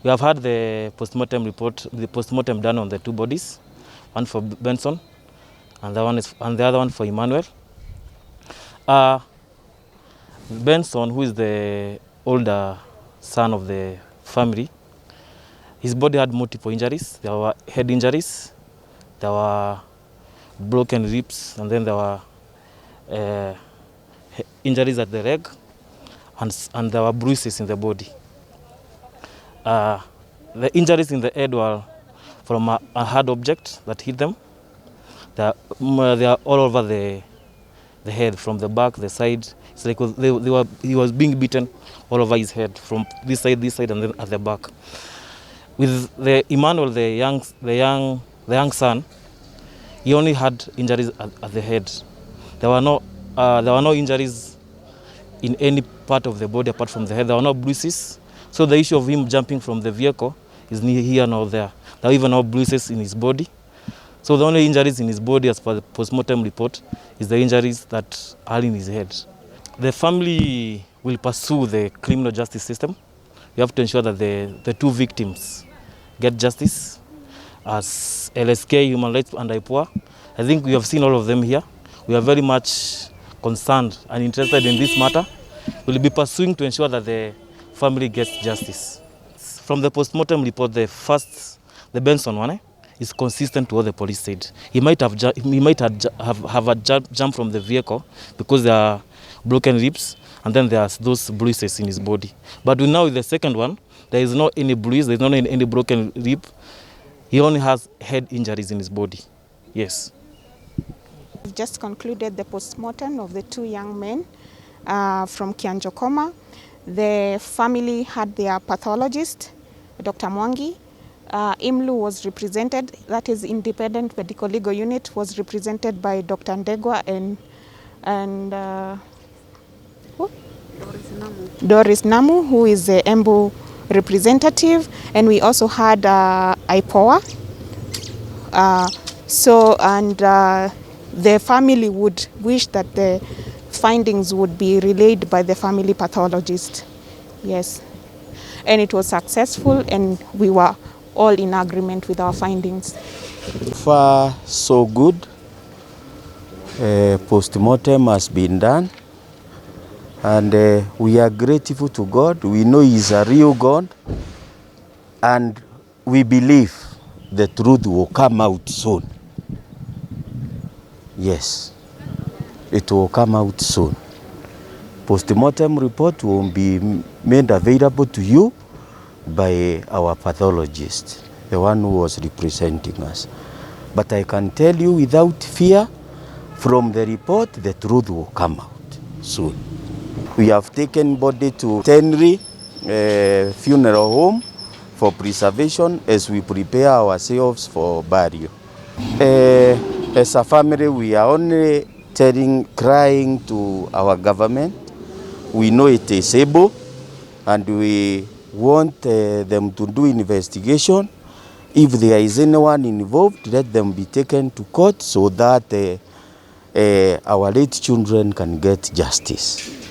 We have had the postmortem report, the postmortem done on the two bodies, one for Benson and the other one for Emmanuel. Benson, who is the older son of the family, his body had multiple injuries. There were head injuries, there were broken ribs, and then there were injuries at the leg, and there were bruises in the body. The injuries in the head were from a hard object that hit them. They are all over the head, from the back, the side. It's like he was being beaten all over his head, from this side, and then at the back. With the Emmanuel, the young son, he only had injuries at the head. There were no injuries in any part of the body apart from the head. There were no bruises. So the issue of him jumping from the vehicle is neither here nor there. There were even no bruises in his body. So the only injuries in his body, as per the postmortem report, is the injuries that are in his head. The family will pursue the criminal justice system. We have to ensure that the two victims get justice. As LSK, Human Rights and IPOA, I think we have seen all of them here. We are very much concerned and interested in this matter. We will be pursuing to ensure that the family gets justice. From the postmortem report, the Benson one, is consistent to what the police said. He might have jumped from the vehicle because there are broken ribs, and then there are those bruises in his body. But now with the second one, there is not any bruise, there is not any broken rib. He only has head injuries in his body. Yes. We've just concluded the postmortem of the two young men from Kianjokoma. The family had their pathologist, Dr. Mwangi. IMLU was represented, that is Independent Medical Legal Unit, was represented by Dr. Ndegwa and who? Doris Namu, who is the Embu representative, and we also had IPOA. The family would wish that the findings would be relayed by the family pathologist. Yes, and it was successful, and we were all in agreement with our findings. Far so good. Postmortem has been done, and we are grateful to God. We know He is a real God, and we believe the truth will come out soon. Yes, it will come out soon. Postmortem report will be made available to you by our pathologist, the one who was representing us. But I can tell you without fear, from the report, the truth will come out soon. We have taken body to Tenri funeral home for preservation as we prepare ourselves for burial. As a family, we are only crying to our government. We know it is able, and we want them to do investigation. If there is anyone involved, let them be taken to court so that our late children can get justice.